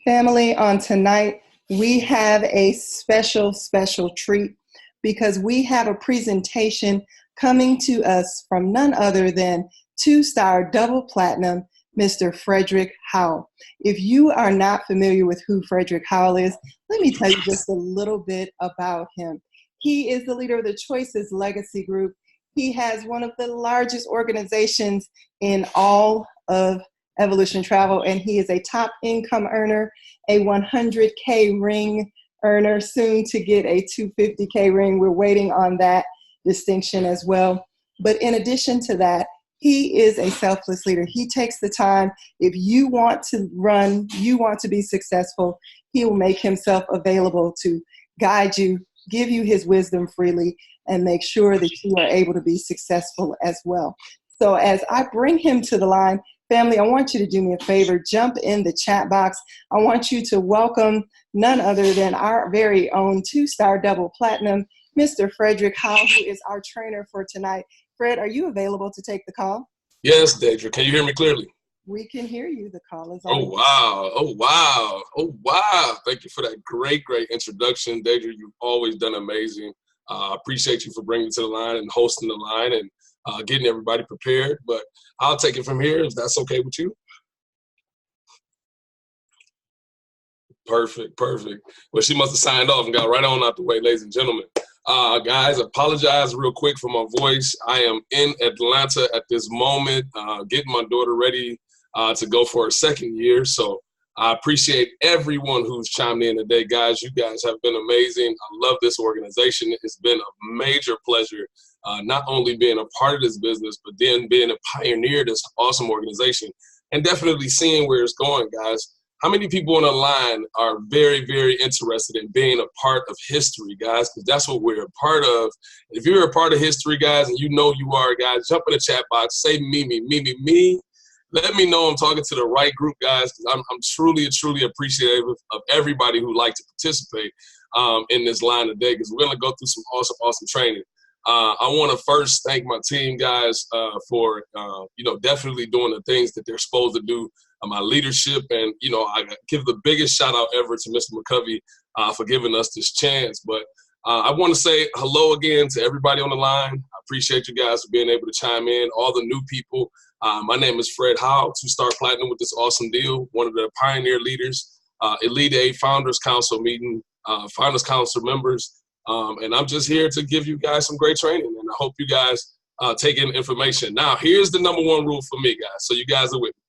Family, on tonight, we have a special treat because we have a presentation coming to us from none other than two-star double platinum, Mr. Frederick Howell. If you are not familiar with who Frederick Howell is, let me tell you just a little bit about him. He is the leader of the Choices Legacy Group. He has one of the largest organizations in all of Evolution Travel, and he is a top income earner, a 100K ring earner, soon to get a 250K ring. We're waiting on that distinction as well. But in addition to that, he is a selfless leader. He takes the time. If you want to run, you want to be successful, he will make himself available to guide you, give you his wisdom freely, and make sure that you are able to be successful as well. So as I bring him to the line, family, I want you to do me a favor. Jump in the chat box. I want you to welcome none other than our very own two-star double platinum, Mr. Frederick Howell, who is our trainer for tonight. Fred, are you available to take the call? Yes, Deidre. Can you hear me clearly? We can hear you. The call is on. Oh, wow. Oh, wow. Oh, wow. Thank you for that great introduction, Deidre. You've always done amazing. I appreciate you for bringing me to the line and hosting the line and getting everybody prepared. But I'll take it from here if that's okay with you. Perfect. Well, she must have signed off and got right on out the way, ladies and gentlemen. Guys, apologize real quick for my voice. I am in Atlanta at this moment, getting my daughter ready to go for her second year. So I appreciate everyone who's chimed in today. Guys, you guys have been amazing. I love this organization. It's been a major pleasure, not only being a part of this business, but then being a pioneer of this awesome organization and definitely seeing where it's going, guys. How many people on the line are very interested in being a part of history, guys? Because that's what we're a part of. If you're a part of history, guys, and you know you are, guys, jump in the chat box, say me. Let me know I'm talking to the right group, guys, because I'm truly appreciative of everybody who like to participate in this line today, because we're going to go through some awesome training. I want to first thank my team, guys, for definitely doing the things that they're supposed to do. My leadership, and I give the biggest shout out ever to Mr. McCovey for giving us this chance. But I want to say hello again to everybody on the line. I appreciate you guys for being able to chime in. All the new people. My name is Fred Howell, two-star platinum with this awesome deal. One of the pioneer leaders, Elite 8 Founders Council meeting, Founders Council members. And I'm just here to give you guys some great training, and I hope you guys take in information. Now, here's the number one rule for me, guys, so you guys are with me.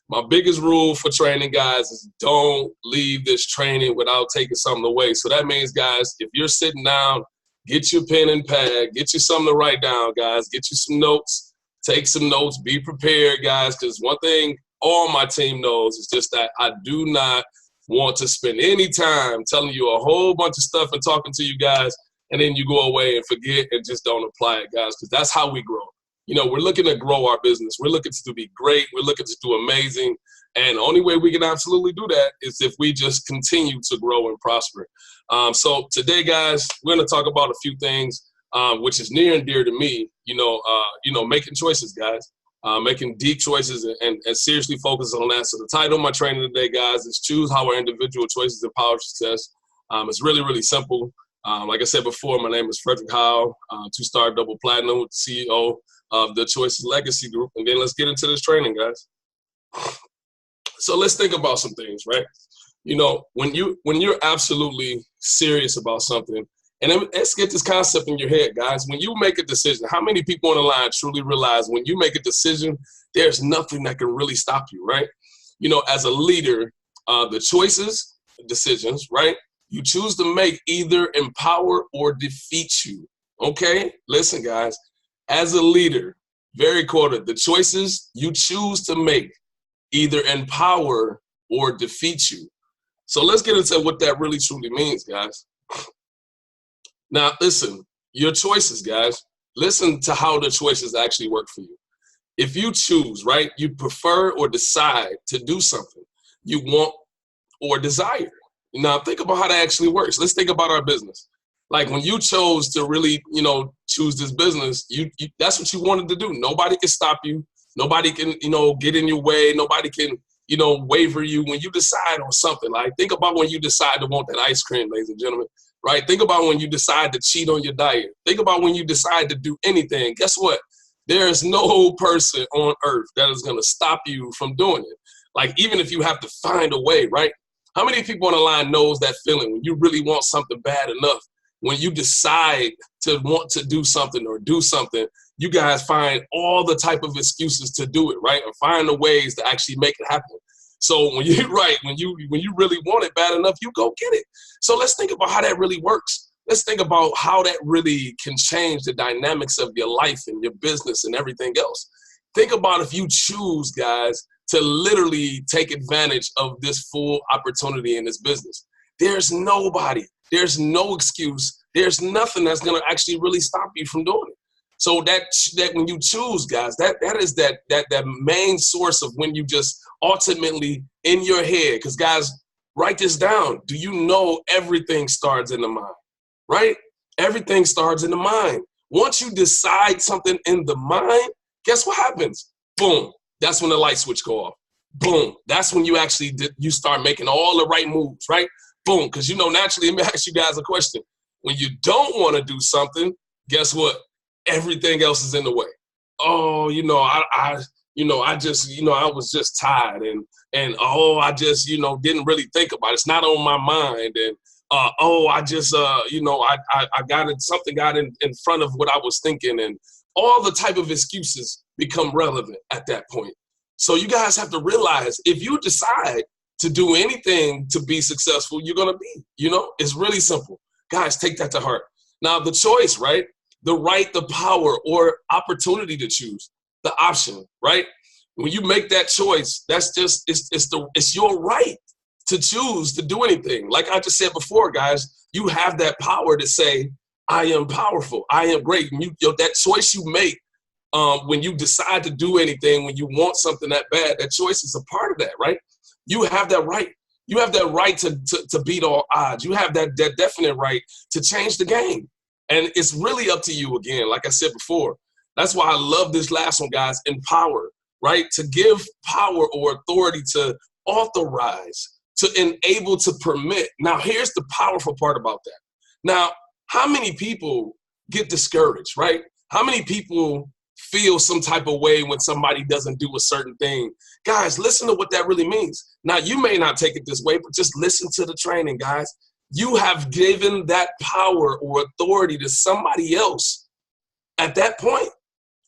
My biggest rule for training, guys, is don't leave this training without taking something away. So that means, guys, if you're sitting down, get your pen and pad, get you something to write down, guys, get you some notes, take some notes, be prepared, guys, because one thing all my team knows is just that I do not want to spend any time telling you a whole bunch of stuff and talking to you guys, and then you go away and forget and just don't apply it, guys, because that's how we grow. We're looking to grow our business. We're looking to be great. We're looking to do amazing. And the only way we can absolutely do that is if we just continue to grow and prosper. So today, guys, we're going to talk about a few things, which is near and dear to me, making choices, guys, making deep choices and seriously focus on that. So the title of my training today, guys, is Choose How Our Individual Choices Empower Success. It's really simple. Like I said before, my name is Frederick Howell, two-star double platinum with the CEO of the Choices Legacy Group. And then let's get into this training, guys. So let's think about some things, right? When you're absolutely serious about something, and let's get this concept in your head, guys. When you make a decision, how many people on the line truly realize when you make a decision, there's nothing that can really stop you, right? As a leader, the choices, decisions, right? You choose to make either empower or defeat you, okay? Listen, guys. As a leader, very quoted, the choices you choose to make either empower or defeat you. So let's get into what that really truly means, guys. Now, listen, your choices, guys, listen to how the choices actually work for you. If you choose, right, you prefer or decide to do something you want or desire. Now, think about how that actually works. Let's think about our business. Like when you chose to really, choose this business, you that's what you wanted to do. Nobody can stop you. Nobody can, get in your way. Nobody can, waver you when you decide on something. Like, think about when you decide to want that ice cream, ladies and gentlemen, right? Think about when you decide to cheat on your diet. Think about when you decide to do anything. Guess what? There is no person on earth that is going to stop you from doing it. Like, even if you have to find a way, right? How many people on the line knows that feeling when you really want something bad enough? When you decide to want to do something or do something, you guys find all the type of excuses to do it, right? Or find the ways to actually make it happen. So when you when you really want it bad enough, you go get it. So let's think about how that really works. Let's think about how that really can change the dynamics of your life and your business and everything else. Think about if you choose, guys, to literally take advantage of this full opportunity in this business. There's nobody, there's no excuse, there's nothing that's going to actually really stop you from doing it. So that when you choose, guys, that is that main source of when you just ultimately in your head, because guys, write this down. Do you know everything starts in the mind, right? Everything starts in the mind. Once you decide something in the mind, guess what happens? Boom. That's when the light switch go off. Boom. That's when you actually you start making all the right moves, right? Boom. Because naturally, let me ask you guys a question. When you don't want to do something, guess what? Everything else is in the way. Oh, I was just tired and I just, didn't really think about it. It's not on my mind. And something got in front of what I was thinking, and all the type of excuses become relevant at that point. So you guys have to realize, if you decide to do anything to be successful, you're going to be, it's really simple. Guys, take that to heart. Now, the choice, right? The right, the power, or opportunity to choose, the option, right? When you make that choice, that's just, it's your right to choose to do anything. Like I just said before, guys, you have that power to say, I am powerful, I am great. And that choice you make when you decide to do anything, when you want something that bad, that choice is a part of that, right? You have that right. You have that right to beat all odds. You have that definite right to change the game. And it's really up to you again, like I said before. That's why I love this last one, guys, empower, right? To give power or authority, to authorize, to enable, to permit. Now, here's the powerful part about that. Now, how many people get discouraged, right? How many people feel some type of way when somebody doesn't do a certain thing? Guys, listen to what that really means. Now, you may not take it this way, but just listen to the training, guys. You have given that power or authority to somebody else. At that point,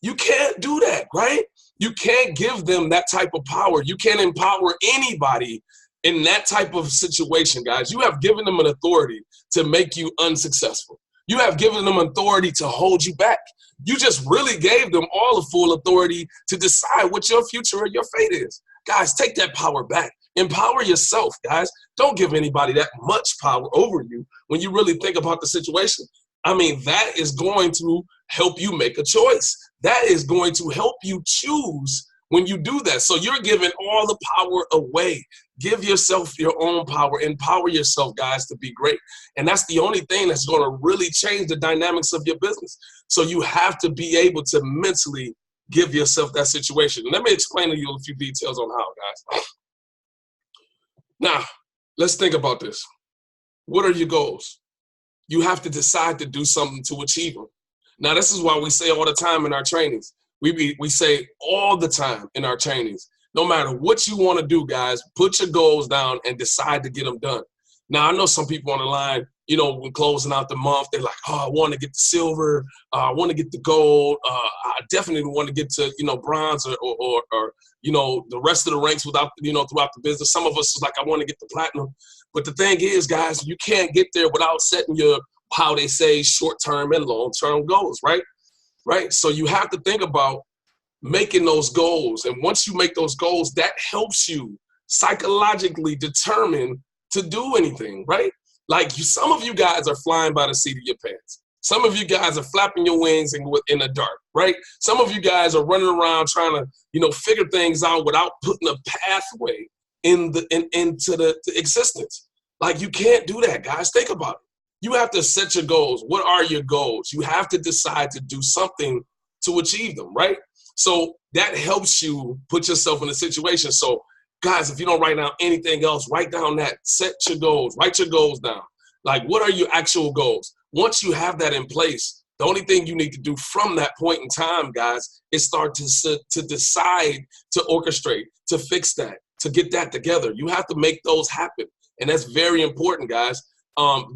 you can't do that, right? You can't give them that type of power. You can't empower anybody in that type of situation, guys. You have given them an authority to make you unsuccessful. You have given them authority to hold you back. You just really gave them all the full authority to decide what your future or your fate is. Guys, take that power back. Empower yourself, guys. Don't give anybody that much power over you when you really think about the situation. I mean, that is going to help you make a choice. That is going to help you choose when you do that. So you're giving all the power away. Give yourself your own power. Empower yourself, guys, to be great. And that's the only thing that's going to really change the dynamics of your business. So you have to be able to mentally give yourself that situation. Let me explain to you a few details on how, guys. Now, let's think about this. What are your goals? You have to decide to do something to achieve them. Now, this is why we say all the time in our trainings. We say all the time in our trainings, no matter what you want to do, guys, put your goals down and decide to get them done. Now, I know some people on the line, when closing out the month, they're like, oh, I want to get the silver. I want to get the gold. I definitely want to get to, bronze or the rest of the ranks throughout the business. Some of us is like, I want to get the platinum. But the thing is, guys, you can't get there without setting your, how they say, short-term and long-term goals, right? Right? So you have to think about making those goals. And once you make those goals, that helps you psychologically determine to do anything, right? Like some of you guys are flying by the seat of your pants. Some of you guys are flapping your wings in the dark, right? Some of you guys are running around trying to, figure things out without putting a pathway into the existence. Like, you can't do that, guys. Think about it. You have to set your goals. What are your goals? You have to decide to do something to achieve them, right? So that helps you put yourself in a situation. So Guys, if you don't write down anything else, write down that. Set your goals. Write your goals down. Like, what are your actual goals? Once you have that in place, the only thing you need to do from that point in time, guys, is start to decide to orchestrate, to fix that, to get that together. You have to make those happen. And that's very important, guys.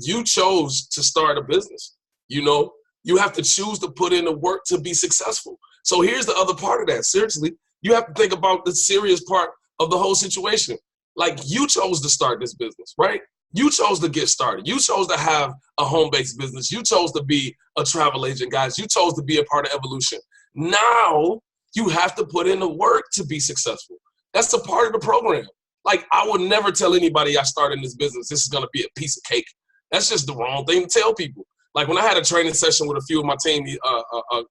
You chose to start a business. You know, you have to choose to put in the work to be successful. So here's the other part of that. Seriously, you have to think about the serious part of the whole situation. Like, you chose to start this business, right? You chose to get started. You chose to have a home-based business. You chose to be a travel agent, guys. You chose to be a part of Evolution. Now you have to put in the work to be successful. That's a part of the program. Like, I would never tell anybody I started in this business, this is going to be a piece of cake. That's just the wrong thing to tell people. Like, when I had a training session with a few of my team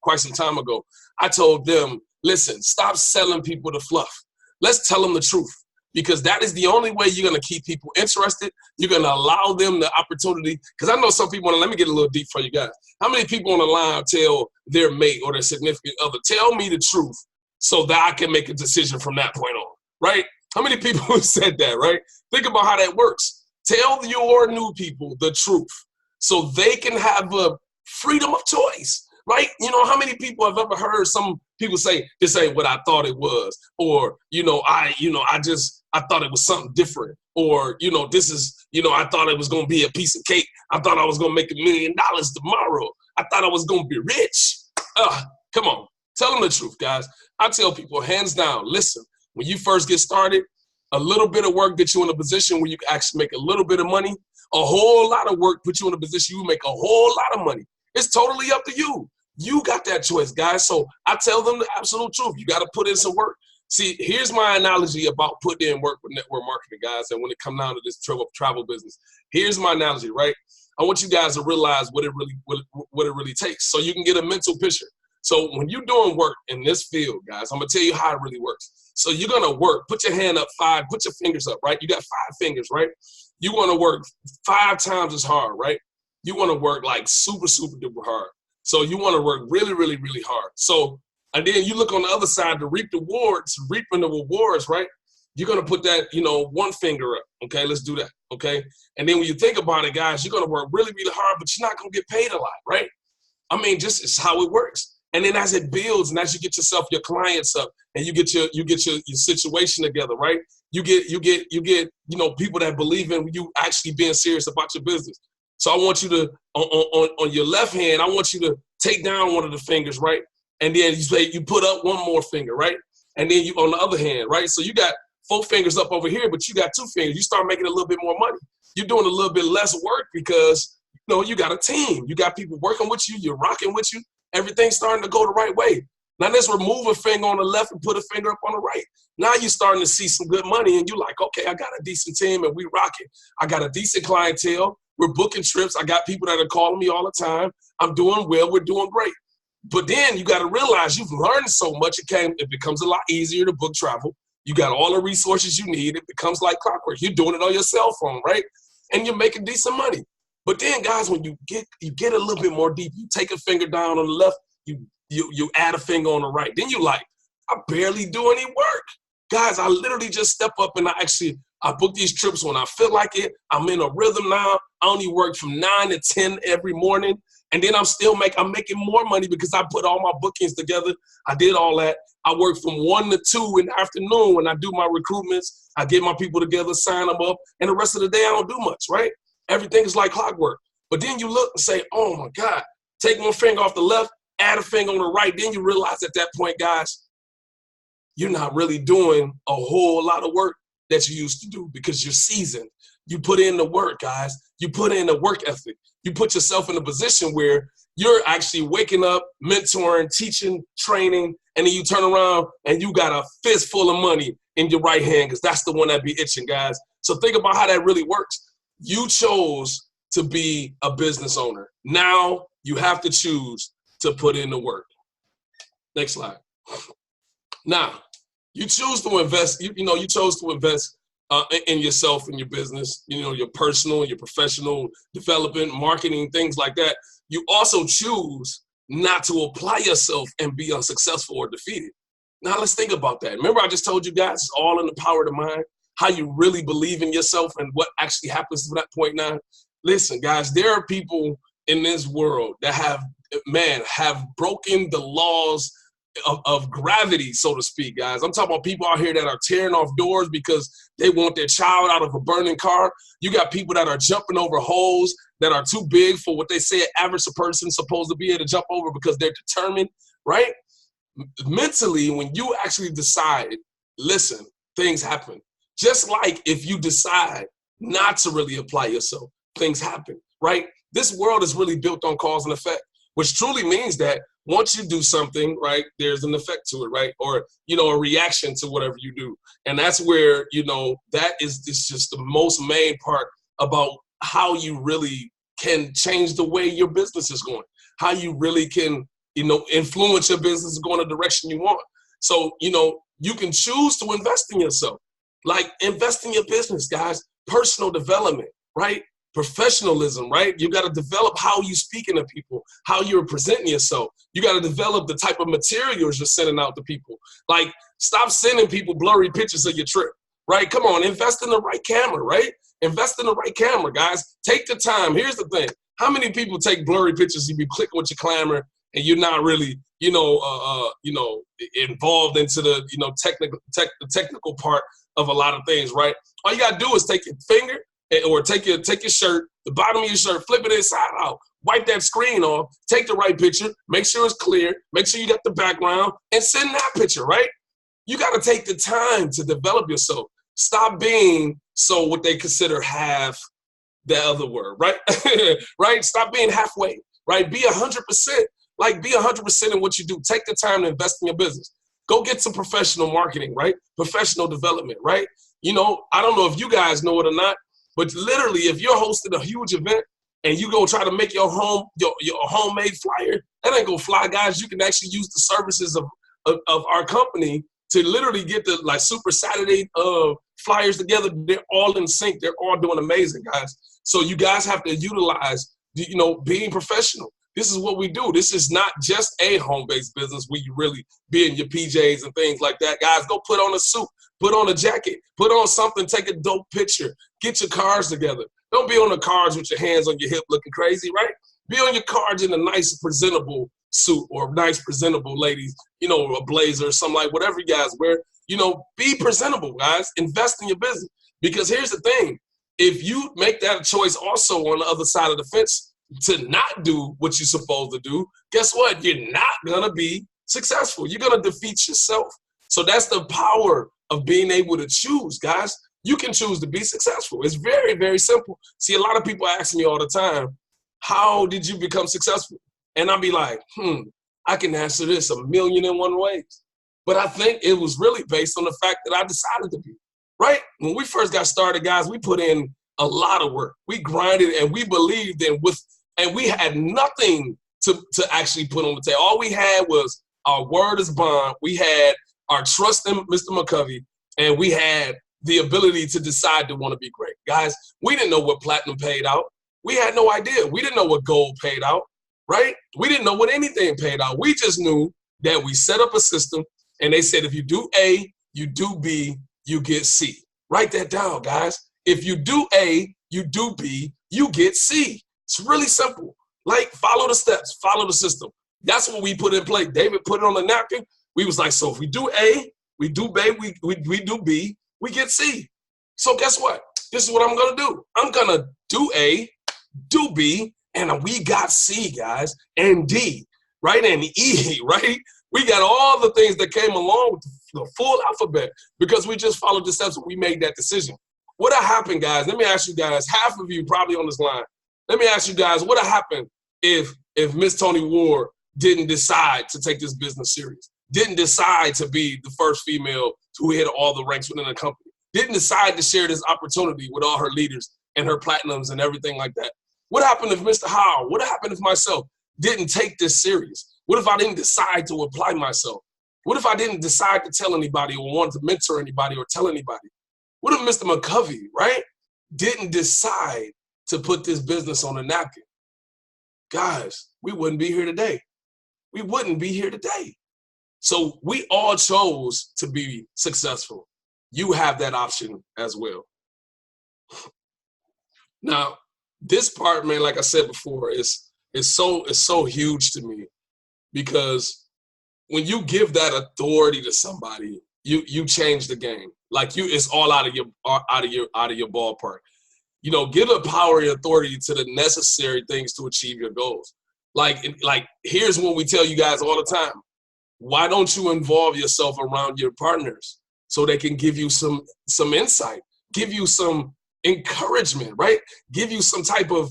quite some time ago, I told them, listen, stop selling people the fluff. Let's tell them the truth, because that is the only way you're going to keep people interested. You're going to allow them the opportunity. Because I know some people, let me get a little deep for you guys. How many people on the line tell their mate or their significant other, tell me the truth so that I can make a decision from that point on, right? How many people have said that, right? Think about how that works. Tell your new people the truth so they can have a freedom of choice, right? You know, how many people have ever heard some people say, this ain't what I thought it was, or, I thought it was something different, or, this is, I thought it was going to be a piece of cake. I thought I was going to make $1 million tomorrow. I thought I was going to be rich. Come on. Tell them the truth, guys. I tell people, hands down, listen, when you first get started, a little bit of work gets you in a position where you can actually make a little bit of money. A whole lot of work puts you in a position you make a whole lot of money. It's totally up to you. You got that choice, guys. So I tell them the absolute truth. You got to put in some work. See, here's my analogy about putting in work with network marketing, guys, and when it comes down to this travel business. Here's my analogy, right? I want you guys to realize what it really takes so you can get a mental picture. So when you're doing work in this field, guys, I'm going to tell you how it really works. So you're going to work. Put your hand up 5. Put your fingers up, right? You got 5 fingers, right? You want to work 5 times as hard, right? You want to work like super, super duper hard. So you want to work really, really, really hard. So, and then you look on the other side to reaping the rewards, right? You're going to put that, 1 finger up. Okay, let's do that. Okay. And then when you think about it, guys, you're going to work really, really hard, but you're not going to get paid a lot, right? I mean, just it's how it works. And then as it builds and as you get yourself, your clients up and you get your situation together, right? You get, people that believe in you actually being serious about your business. So I want you to, on your left hand, I want you to take down one of the fingers, right? And then you put up 1 more finger, right? And then you on the other hand, right? So you got 4 fingers up over here, but you got 2 fingers. You start making a little bit more money. You're doing a little bit less work because, you got a team. You got people working with you. You're rocking with you. Everything's starting to go the right way. Now let's remove a finger on the left and put a finger up on the right. Now you're starting to see some good money and you're like, okay, I got a decent team and we rocking. I got a decent clientele. We're booking trips. I got people that are calling me all the time. I'm doing well. We're doing great. But then you got to realize you've learned so much. It becomes a lot easier to book travel. You got all the resources you need. It becomes like clockwork. You're doing it on your cell phone, right? And you're making decent money. But then, guys, when you get a little bit more deep, you take a finger down on the left, you add a finger on the right. Then you like, I barely do any work. Guys, I literally just step up and I book these trips when I feel like it. I'm in a rhythm now. I only work from 9 to 10 every morning. And then I'm making more money because I put all my bookings together. I did all that. I work from 1 to 2 in the afternoon when I do my recruitments. I get my people together, sign them up. And the rest of the day, I don't do much, right? Everything is like clockwork. But then you look and say, oh, my God, take 1 finger off the left, add a finger on the right. Then you realize at that point, guys, you're not really doing a whole lot of work that you used to do because you're seasoned. You put in the work, guys. You put in the work ethic. You put yourself in a position where you're actually waking up, mentoring, teaching, training, and then you turn around and you got a fistful of money in your right hand because that's the one that be itching, guys. So think about how that really works. You chose to be a business owner. Now you have to choose to put in the work. Next slide. Now, you choose to invest, you chose to invest in yourself and your business, your personal, your professional development, marketing, things like that. You also choose not to apply yourself and be unsuccessful or defeated. Now let's think about that. Remember, I just told you guys it's all in the power of the mind, how you really believe in yourself and what actually happens to that point now. Listen, guys, there are people in this world that have broken the laws of gravity, so to speak, guys. I'm talking about people out here that are tearing off doors because they want their child out of a burning car. You got people that are jumping over holes that are too big for what they say an average person's supposed to be able to jump over because they're determined, right? Mentally, when you actually decide, listen, things happen. Just like if you decide not to really apply yourself, things happen, right? This world is really built on cause and effect, which truly means that once you do something, right, there's an effect to it, right? Or, a reaction to whatever you do. And that's where, that is just the most main part about how you really can change the way your business is going, how you really can, influence your business to go in the direction you want. So, you can choose to invest in yourself, like invest in your business, guys, personal development, right? Professionalism, right? You got to develop how you speaking to people, how you're presenting yourself. You got to develop the type of materials you're sending out to people. Like, stop sending people blurry pictures of your trip, right? Come on, invest in the right camera, right? Invest in the right camera, guys. Take the time. Here's the thing. How many people take blurry pictures? You be clicking with your camera and you're not really, involved into the, technical part of a lot of things, right? All you got to do is take your finger or take your shirt, the bottom of your shirt, flip it inside out, wipe that screen off, take the right picture, make sure it's clear, make sure you got the background, and send that picture, right? You got to take the time to develop yourself. Stop being what they consider half the other word, right? Right? Stop being halfway, right? Be 100%. Be 100% in what you do. Take the time to invest in your business. Go get some professional marketing, right? Professional development, right? I don't know if you guys know it or not, but literally, if you're hosting a huge event and you go try to make your homemade flyer, that ain't gonna fly, guys. You can actually use the services of our company to literally get the Super Saturday flyers together. They're all in sync. They're all doing amazing, guys. So you guys have to utilize, being professional. This is what we do. This is not just a home-based business where you really be in your PJs and things like that. Guys, go put on a suit, put on a jacket, put on something, take a dope picture, get your cards together. Don't be on the cards with your hands on your hip looking crazy, right? Be on your cards in a nice, presentable suit or nice, presentable ladies, a blazer or something like whatever you guys wear. Be presentable, guys. Invest in your business. Because here's the thing. If you make that choice also on the other side of the fence, to not do what you're supposed to do, guess what? You're not going to be successful. You're going to defeat yourself. So that's the power of being able to choose, guys. You can choose to be successful. It's very, very simple. See, a lot of people ask me all the time, how did you become successful? And I'll be like, I can answer this 1,000,001 ways. But I think it was really based on the fact that I decided to be, right? When we first got started, guys, we put in a lot of work. We grinded and we believed in and we had nothing to actually put on the table. All we had was our word as bond. We had our trust in Mr. McCovey, and we had the ability to decide to want to be great. Guys, we didn't know what platinum paid out. We had no idea. We didn't know what gold paid out, right? We didn't know what anything paid out. We just knew that we set up a system, and they said if you do A, you do B, you get C. Write that down, guys. If you do A, you do B, you get C. It's really simple. Follow the steps, follow the system. That's what we put in place. David put it on the napkin. We was like, so if we do A, we do B, we do B, we get C. So guess what? This is what I'm going to do. I'm going to do A, do B, and we got C, guys, and D, right? And E, right? We got all the things that came along with the full alphabet because we just followed the steps and we made that decision. What happened, guys? Let me ask you guys, half of you probably on this line. Let me ask you guys, what happened if Miss Toni Ward didn't decide to take this business serious? Didn't decide to be the first female who hit all the ranks within the company? Didn't decide to share this opportunity with all her leaders and her platinums and everything like that? What happened if Mr. Howard, what happened if myself didn't take this serious? What if I didn't decide to apply myself? What if I didn't decide to tell anybody or want to mentor anybody or tell anybody? What if Mr. McCovey, right, didn't decide to put this business on a napkin? Guys, we wouldn't be here today. We wouldn't be here today. So we all chose to be successful. You have that option as well. Now, this part, man, like I said before, is so huge to me, because when you give that authority to somebody, you change the game. Like it's all out of your ballpark. You know, give the power and authority to the necessary things to achieve your goals. Like here's what we tell you guys all the time. Why don't you involve yourself around your partners so they can give you some insight, give you some encouragement, right? Give you some type of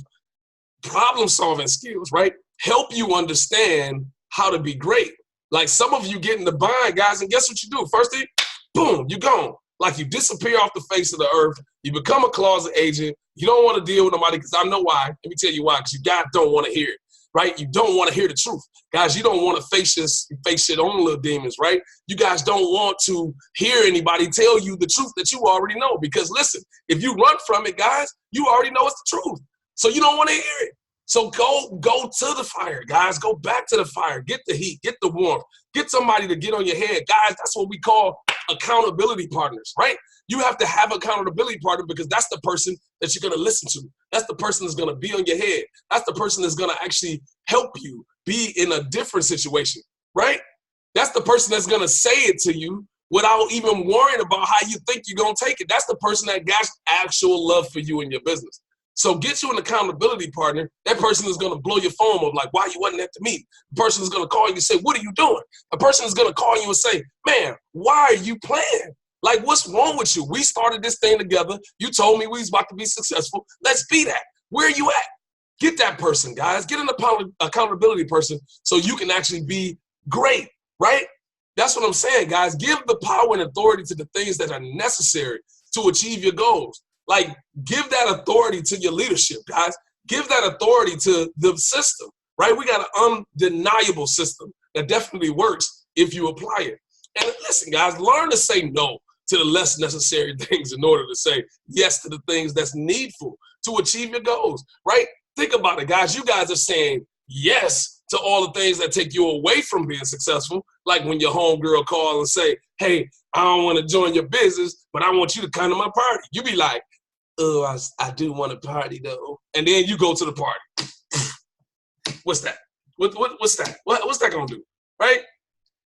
problem solving skills, right? Help you understand how to be great. Like some of you get in the bind, guys, and guess what you do? First thing, boom, you're gone. Like you disappear off the face of the earth. You become a closet agent. You don't want to deal with nobody, because I know why. Let me tell you why, because you guys don't want to hear it, right? You don't want to hear the truth. Guys, you don't want to face your own little demons, right? You guys don't want to hear anybody tell you the truth that you already know, because listen, if you run from it, guys, you already know it's the truth. So you don't want to hear it. So go to the fire, guys. Go back to the fire. Get the heat. Get the warmth. Get somebody to get on your head. Guys, that's what we call accountability partners, right? You have to have an accountability partner, because that's the person that you're going to listen to. That's the person that's going to be on your head. That's the person that's going to actually help you be in a different situation, right? That's the person that's going to say it to you without even worrying about how you think you're going to take it. That's the person that got actual love for you in your business. So get you an accountability partner. That person is going to blow your phone up like, why you wasn't at the meeting? The person is going to call you and say, what are you doing? A person is going to call you and say, man, why are you playing? Like, what's wrong with you? We started this thing together. You told me we was about to be successful. Let's be that. Where are you at? Get that person, guys. Get an accountability person so you can actually be great, right? That's what I'm saying, guys. Give the power and authority to the things that are necessary to achieve your goals. Like, give that authority to your leadership, guys. Give that authority to the system, right? We got an undeniable system that definitely works if you apply it. And listen, guys, learn to say no to the less necessary things in order to say yes to the things that's needful to achieve your goals, right? Think about it, guys. You guys are saying yes to all the things that take you away from being successful, like when your homegirl call and say, hey, I don't want to join your business, but I want you to come to my party. You be like, oh, I do want a party though. And then you go to the party. What's that? What's that? What's that gonna do, right?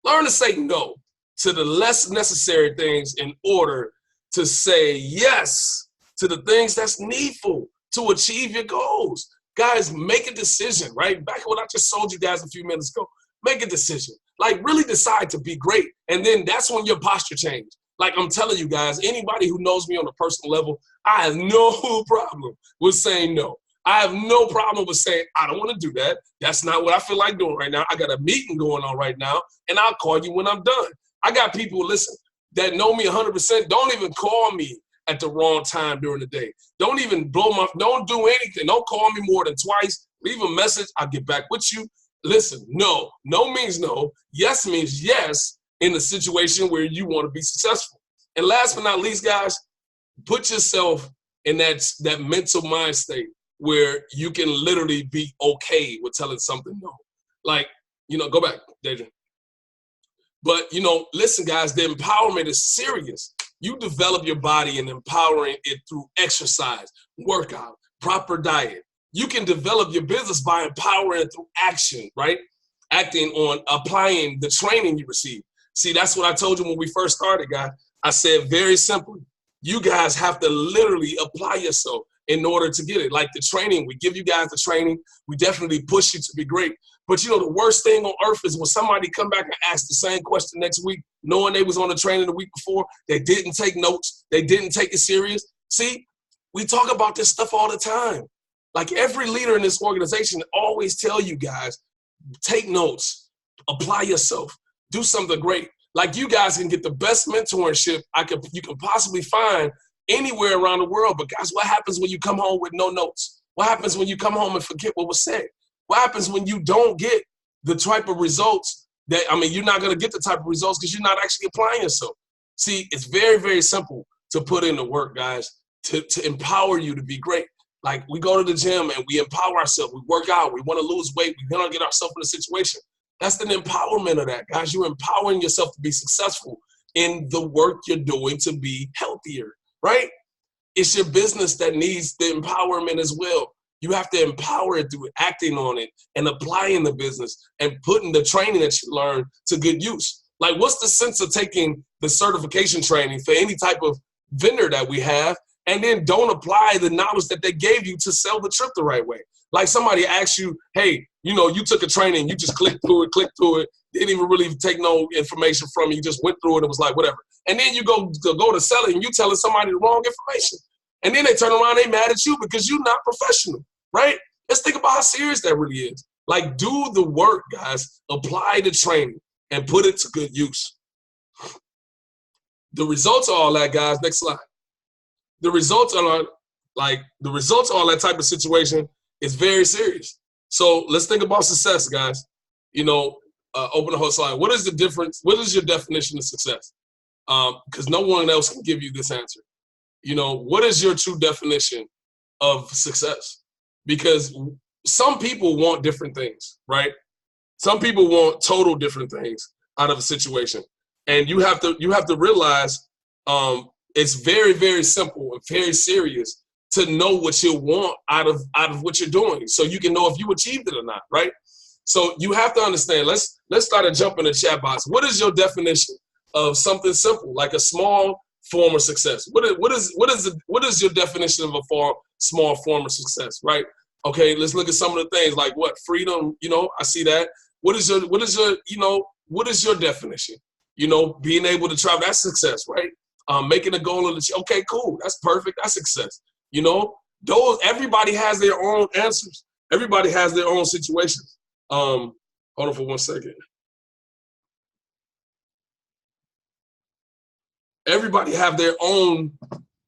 Learn to say no to the less necessary things in order to say yes to the things that's needful to achieve your goals. Guys, make a decision, right? Back what I just told you guys a few minutes ago. Make a decision. Like, really decide to be great. And then that's when your posture changes. Like I'm telling you guys, anybody who knows me on a personal level, I have no problem with saying no. I have no problem with saying, I don't want to do that. That's not what I feel like doing right now. I got a meeting going on right now, and I'll call you when I'm done. I got people, listen, that know me 100%. Don't even call me at the wrong time during the day. Don't even don't do anything. Don't call me more than twice. Leave a message. I'll get back with you. Listen, no. No means no. Yes means yes in the situation where you want to be successful. And last but not least, guys, put yourself in that mental mind state where you can literally be okay with telling something no. Like, go back, Deja. But, listen, guys, the empowerment is serious. You develop your body and empowering it through exercise, workout, proper diet. You can develop your business by empowering it through action, right? Acting on applying the training you receive. See, that's what I told you when we first started, guys. I said very simply, you guys have to literally apply yourself in order to get it. Like the training, we give you guys the training. We definitely push you to be great. But the worst thing on earth is when somebody come back and ask the same question next week, knowing they was on the training the week before, they didn't take notes, they didn't take it serious. See, we talk about this stuff all the time. Like every leader in this organization always tell you guys, take notes, apply yourself, do something great. Like you guys can get the best mentorship you can possibly find anywhere around the world. But guys, what happens when you come home with no notes? What happens when you come home and forget what was said? What happens when you don't get the type of results you're not going to get the type of results because you're not actually applying yourself. See, it's very, very simple to put in the work, guys, to empower you to be great. Like we go to the gym and we empower ourselves. We work out. We want to lose weight. We want to get ourselves in a situation. That's an empowerment of that, guys. You're empowering yourself to be successful in the work you're doing to be healthier, right? It's your business that needs the empowerment as well. You have to empower it through acting on it and applying the business and putting the training that you learn to good use. Like, what's the sense of taking the certification training for any type of vendor that we have and then don't apply the knowledge that they gave you to sell the trip the right way? Like, somebody asks you, hey, you know, you took a training, you just clicked through it, didn't even really take no information from it, you just went through it, it was like, whatever. And then you go to sell it and you telling somebody the wrong information. And then they turn around, they mad at you because you're not professional, right? Let's think about how serious that really is. Like, do the work, guys. Apply the training and put it to good use. The results of all that, guys, next slide. The results of all that type of situation is very serious. So let's think about success, guys. You know, open the whole slide. What is the difference? What is your definition of success? Because no one else can give you this answer. You know, what is your true definition of success? Because some people want different things, right? Some people want total different things out of a situation. And you have to realize it's very, very simple and very serious to know what you want out of what you're doing, so you can know if you achieved it or not, right? So you have to understand. Let's start a jump in the chat box. What is your definition of something simple, like a small form of success? What is your definition of a small form of success, right? Okay, let's look at some of the things like what freedom. You know, I see that. What is your definition? You know, being able to travel, that's success, right? Making a goal of the okay, cool, that's perfect, that's success. You know, everybody has their own answers. Everybody has their own situations. Hold on for 1 second. Everybody have their own,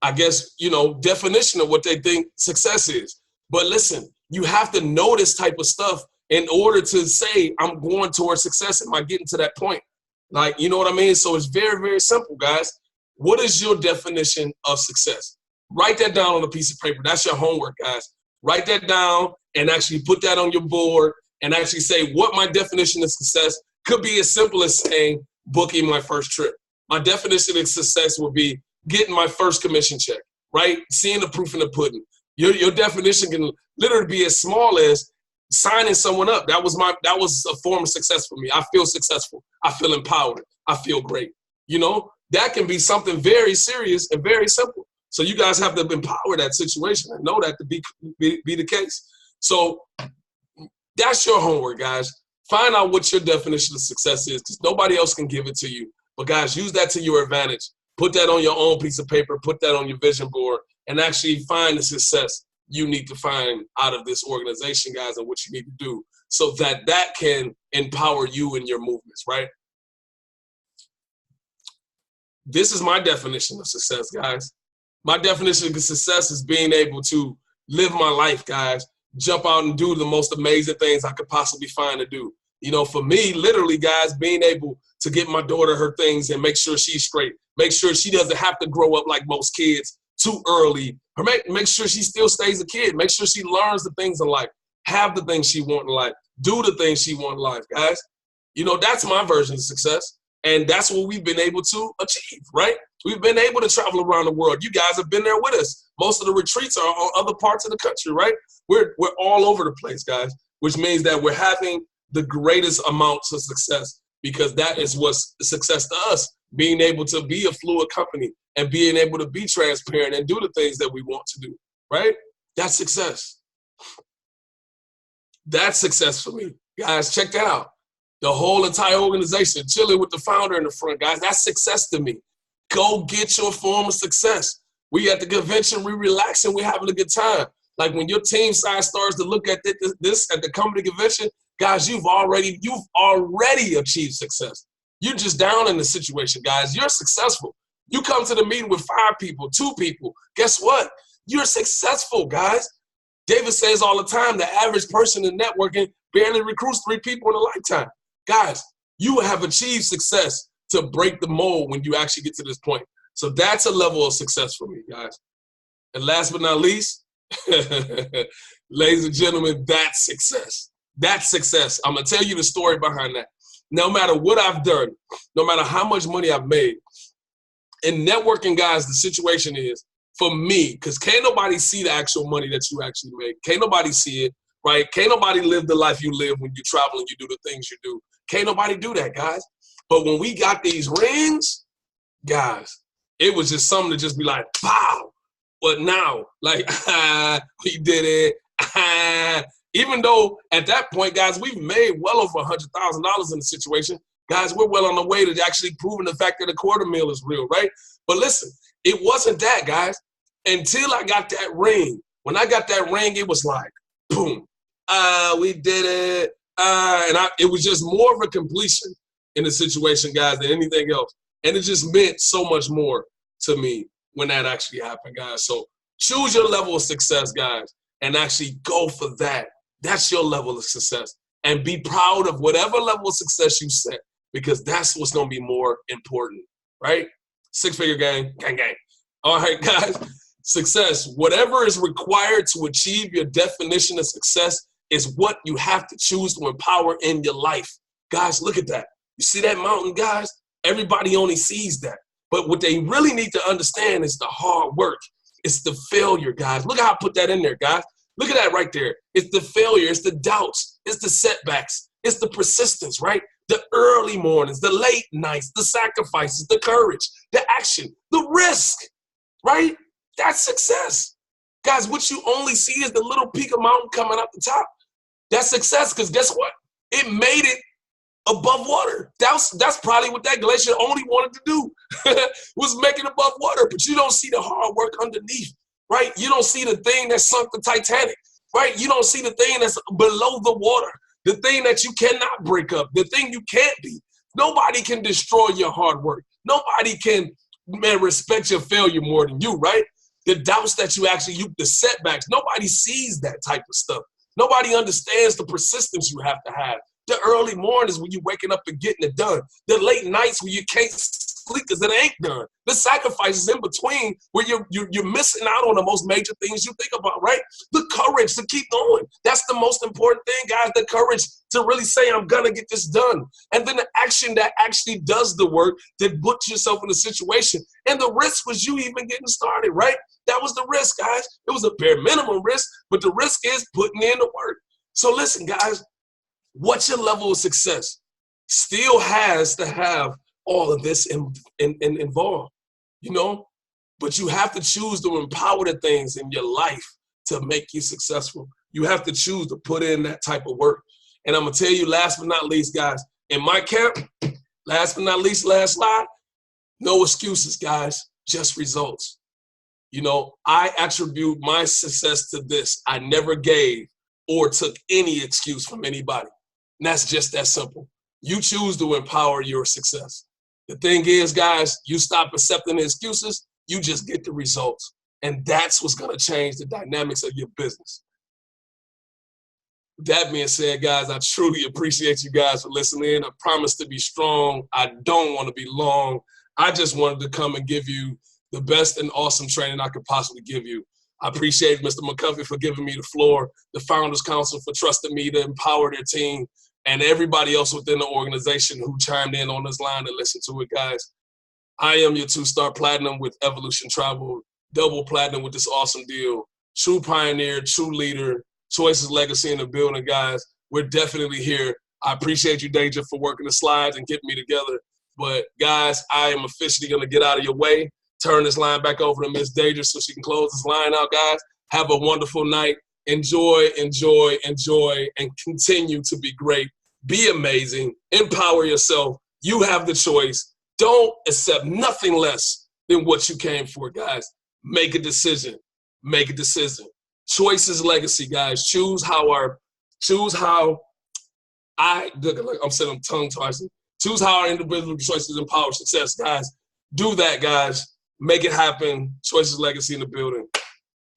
I guess, you know, definition of what they think success is. But listen, you have to know this type of stuff in order to say, I'm going towards success. Am I getting to that point? Like, you know what I mean? So it's very, very simple, guys. What is your definition of success? Write that down on a piece of paper. That's your homework, guys. Write that down and actually put that on your board and actually say what my definition of success could be. As simple as saying booking my first trip. My definition of success would be getting my first commission check, right? Seeing the proof in the pudding. Your definition can literally be as small as signing someone up. That was a form of success for me. I feel successful. I feel empowered. I feel great. You know, that can be something very serious and very simple. So you guys have to empower that situation and know that to be the case. So that's your homework, guys. Find out what your definition of success is, because nobody else can give it to you. But guys, use that to your advantage. Put that on your own piece of paper. Put that on your vision board and actually find the success you need to find out of this organization, guys, and what you need to do so that can empower you in your movements, right? This is my definition of success, guys. My definition of success is being able to live my life, guys, jump out and do the most amazing things I could possibly find to do. You know, for me, literally, guys, being able to get my daughter her things and make sure she's straight, make sure she doesn't have to grow up like most kids too early, or make sure she still stays a kid, make sure she learns the things in life, have the things she wants in life, do the things she wants in life, guys. You know, that's my version of success. And that's what we've been able to achieve, right? We've been able to travel around the world. You guys have been there with us. Most of the retreats are on other parts of the country, right? We're all over the place, guys, which means that we're having the greatest amounts of success, because that is what's success to us, being able to be a fluid company and being able to be transparent and do the things that we want to do, right? That's success. That's success for me. Guys, check that out. The whole entire organization, chilling with the founder in the front, guys, that's success to me. Go get your form of success. We at the convention, we relaxing, we're having a good time. Like when your team size starts to look at this at the company convention, guys, you've already achieved success. You're just down in the situation, guys. You're successful. You come to the meeting with 5 people, 2 people. Guess what? You're successful, guys. David says all the time, the average person in networking barely recruits 3 people in a lifetime. Guys, you have achieved success to break the mold when you actually get to this point. So that's a level of success for me, guys. And last but not least, ladies and gentlemen, that's success. That's success. I'm going to tell you the story behind that. No matter what I've done, no matter how much money I've made, in networking, guys, the situation is, for me, because can't nobody see the actual money that you actually make. Can't nobody see it, right? Can't nobody live the life you live when you travel and you do the things you do. Can't nobody do that, guys. But when we got these rings, guys, it was just something to just be like, wow. But now, like, we did it. Even though at that point, guys, we've made well over $100,000 in the situation. Guys, we're well on the way to actually proving the fact that a quarter meal is real, right? But listen, it wasn't that, guys, until I got that ring. When I got that ring, it was like, boom, we did it. It was just more of a completion in the situation, guys, than anything else. And it just meant so much more to me when that actually happened, guys. So choose your level of success, guys, and actually go for that. That's your level of success. And be proud of whatever level of success you set, because that's what's going to be more important, right? Six-figure gang, gang, gang. All right, guys, success, whatever is required to achieve your definition of success is what you have to choose to empower in your life. Guys, look at that. You see that mountain, guys? Everybody only sees that. But what they really need to understand is the hard work. It's the failure, guys. Look how I put that in there, guys. Look at that right there. It's the failure. It's the doubts. It's the setbacks. It's the persistence, right? The early mornings, the late nights, the sacrifices, the courage, the action, the risk, right? That's success. Guys, what you only see is the little peak of mountain coming up the top. That's success, because guess what? It made it above water. That's probably what that glacier only wanted to do, was make it above water. But you don't see the hard work underneath, right? You don't see the thing that sunk the Titanic, right? You don't see the thing that's below the water, the thing that you cannot break up, the thing you can't be. Nobody can destroy your hard work. Nobody can, respect your failure more than you, right? The doubts that the setbacks, nobody sees that type of stuff. Nobody understands the persistence you have to have. The early mornings when you're waking up and getting it done. The late nights when you can't sleep because it ain't done. The sacrifices in between where you're missing out on the most major things you think about, right? The courage to keep going. That's the most important thing, guys. The courage to really say, I'm going to get this done. And then the action that actually does the work, that puts yourself in a situation. And the risk was you even getting started, right? That was the risk, guys. It was a bare minimum risk, but the risk is putting in the work. So listen, guys, what's your level of success? Still has to have all of this involved, but you have to choose to empower the things in your life to make you successful. You have to choose to put in that type of work. And I'm going to tell you, last but not least, guys, in my camp, last but not least, last slide, no excuses, guys, just results. I attribute my success to this. I never gave or took any excuse from anybody. And that's just that simple. You choose to empower your success. The thing is, guys, you stop accepting the excuses, you just get the results. And that's what's going to change the dynamics of your business. That being said, guys, I truly appreciate you guys for listening. I promise to be strong. I don't want to be long. I just wanted to come and give you the best and awesome training I could possibly give you. I appreciate Mr. McCuffey for giving me the floor, the Founders Council for trusting me to empower their team, and everybody else within the organization who chimed in on this line and listened to it, guys. I am your 2-star platinum with Evolution Travel, double platinum with this awesome deal. True pioneer, true leader, Choices Legacy in the building, guys. We're definitely here. I appreciate you, Deja, for working the slides and getting me together. But, guys, I am officially going to get out of your way, turn this line back over to Miss Deja so she can close this line out, guys. Have a wonderful night. Enjoy, enjoy, enjoy, and continue to be great. Be amazing. Empower yourself. You have the choice. Don't accept nothing less than what you came for, guys. Make a decision. Make a decision. Choices Legacy, guys. Choose how our individual choices empower success, guys. Do that, guys. Make it happen. Choices Legacy in the building.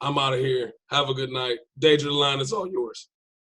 I'm out of here. Have a good night. Deja, the line is all yours.